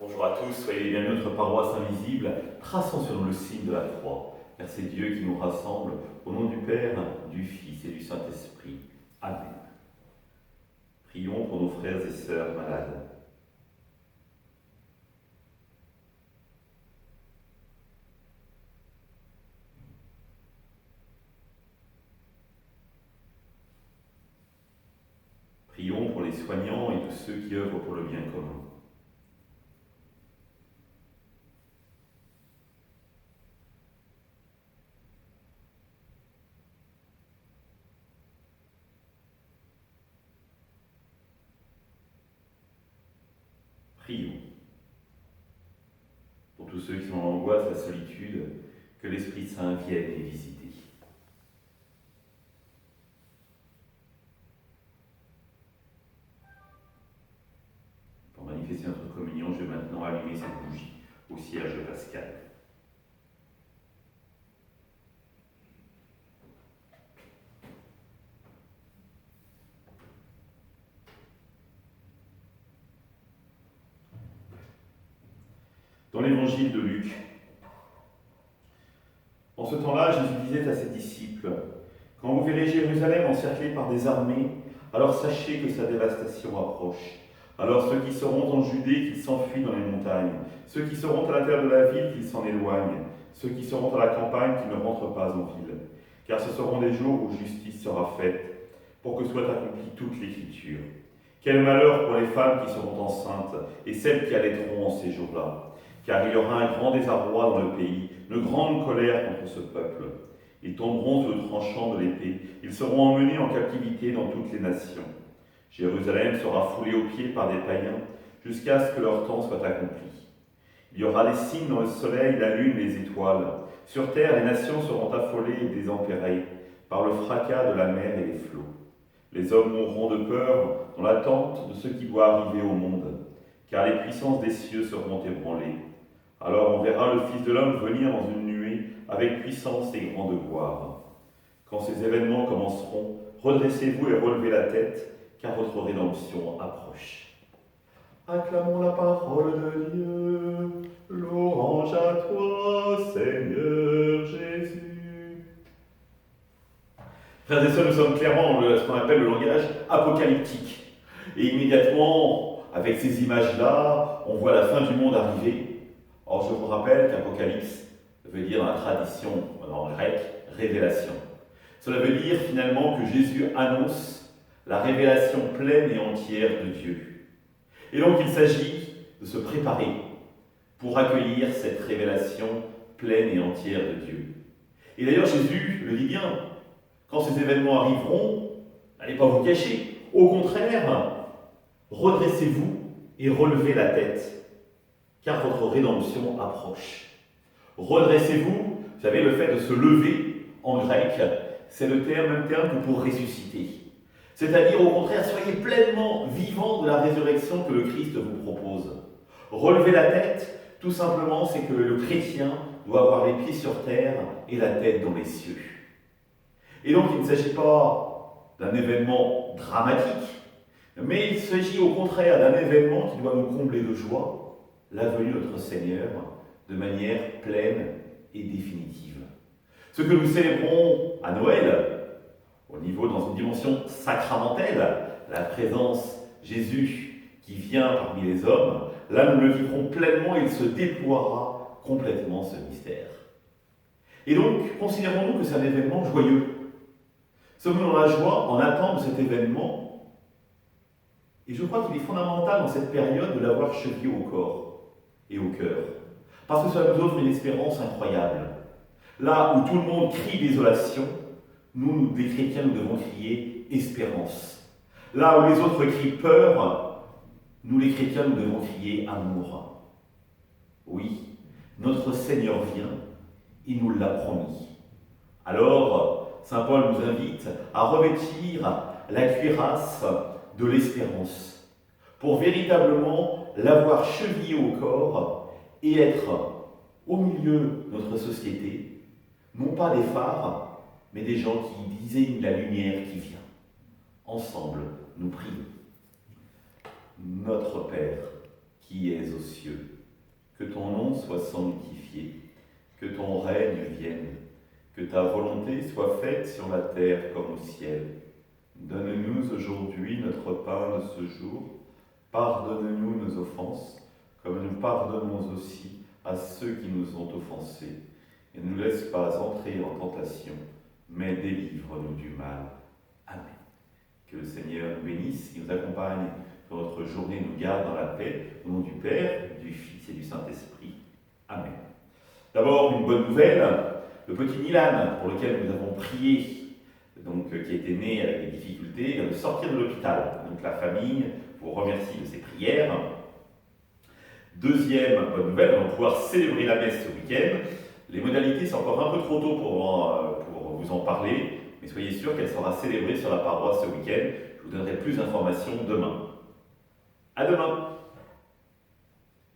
Bonjour à tous, soyez les bienvenus à notre paroisse invisible, traçons sur nous le signe de la croix, car c'est Dieu qui nous rassemble, au nom du Père, du Fils et du Saint-Esprit. Amen. Prions pour nos frères et sœurs malades. Prions pour les soignants et tous ceux qui œuvrent pour le bien commun. Prions pour tous ceux qui sont en angoisse, la solitude, que l'Esprit Saint vienne les visiter. Pour manifester notre communion, je vais maintenant allumer cette bougie au cierge pascal. Dans l'évangile de Luc, en ce temps-là, Jésus disait à ses disciples, « Quand vous verrez Jérusalem encerclée par des armées, alors sachez que sa dévastation approche. Alors ceux qui seront en Judée, qu'ils s'enfuient dans les montagnes, ceux qui seront à l'intérieur de la ville, qu'ils s'en éloignent, ceux qui seront à la campagne, qu'ils ne rentrent pas en ville. Car ce seront des jours où justice sera faite, pour que soit accomplie toute l'Écriture. Quel malheur pour les femmes qui seront enceintes et celles qui allaiteront en ces jours-là. Car il y aura un grand désarroi dans le pays, une grande colère contre ce peuple. Ils tomberont sous le tranchant de l'épée, ils seront emmenés en captivité dans toutes les nations. Jérusalem sera foulée aux pieds par des païens, jusqu'à ce que leur temps soit accompli. Il y aura des signes dans le soleil, la lune, les étoiles. Sur terre, les nations seront affolées et désempérées par le fracas de la mer et les flots. Les hommes mourront de peur dans l'attente de ce qui doit arriver au monde, car les puissances des cieux seront ébranlées. Alors on verra le Fils de l'homme venir dans une nuée avec puissance et grande gloire. Quand ces événements commenceront, redressez-vous et relevez la tête, car votre rédemption approche. Acclamons la parole de Dieu, louange à toi, Seigneur Jésus. Frères et sœurs, nous sommes clairement dans ce qu'on appelle le langage apocalyptique. Et immédiatement, avec ces images-là, on voit la fin du monde arriver. Or, je vous rappelle qu'Apocalypse veut dire dans la tradition, en grec, révélation. Cela veut dire finalement que Jésus annonce la révélation pleine et entière de Dieu. Et donc, il s'agit de se préparer pour accueillir cette révélation pleine et entière de Dieu. Et d'ailleurs, Jésus le dit bien, quand ces événements arriveront, n'allez pas vous cacher. Au contraire, redressez-vous et relevez la tête, car votre rédemption approche. Redressez-vous, vous savez, le fait de se lever en grec, c'est le même terme que pour ressusciter. C'est-à-dire, au contraire, soyez pleinement vivants de la résurrection que le Christ vous propose. Relever la tête, tout simplement, c'est que le chrétien doit avoir les pieds sur terre et la tête dans les cieux. Et donc, il ne s'agit pas d'un événement dramatique, mais il s'agit au contraire d'un événement qui doit nous combler de joie, la venue de notre Seigneur de manière pleine et définitive. Ce que nous célébrons à Noël, au niveau dans une dimension sacramentelle, la présence Jésus qui vient parmi les hommes, là nous le vivrons pleinement et il se déploiera complètement ce mystère. Et donc, considérons-nous que c'est un événement joyeux. Sommes-nous dans la joie en attente de cet événement? Et je crois qu'il est fondamental dans cette période de l'avoir chevillé au corps et au cœur. Parce que cela nous offre une espérance incroyable. Là où tout le monde crie désolation, nous, les chrétiens, nous devons crier espérance. Là où les autres crient peur, nous, les chrétiens, nous devons crier amour. Oui, notre Seigneur vient, il nous l'a promis. Alors, saint Paul nous invite à revêtir la cuirasse de l'espérance, pour véritablement l'avoir chevillé au corps et être au milieu de notre société, non pas des phares, mais des gens qui disent la lumière qui vient. Ensemble, nous prions. Notre Père, qui es aux cieux, nom soit sanctifié, que ton règne vienne, que ta volonté soit faite sur la terre comme au ciel. Donne-nous aujourd'hui notre pain de ce jour. Pardonne-nous nos offenses, comme nous pardonnons aussi à ceux qui nous ont offensés. Et ne nous laisse pas entrer en tentation, mais délivre-nous du mal. Amen. Que le Seigneur nous bénisse, qui nous accompagne dans notre journée, nous garde dans la paix, au nom du Père, du Fils et du Saint-Esprit. Amen. D'abord, une bonne nouvelle, le petit Nilan, pour lequel nous avons prié, donc, qui était né avec des difficultés, vient de sortir de l'hôpital. Donc la famille vous remercie de ses prières. Deuxième bonne nouvelle, on va pouvoir célébrer la messe ce week-end. Les modalités sont encore un peu trop tôt pour vous en parler, mais soyez sûrs qu'elle sera célébrée sur la paroisse ce week-end. Je vous donnerai plus d'informations demain. À demain!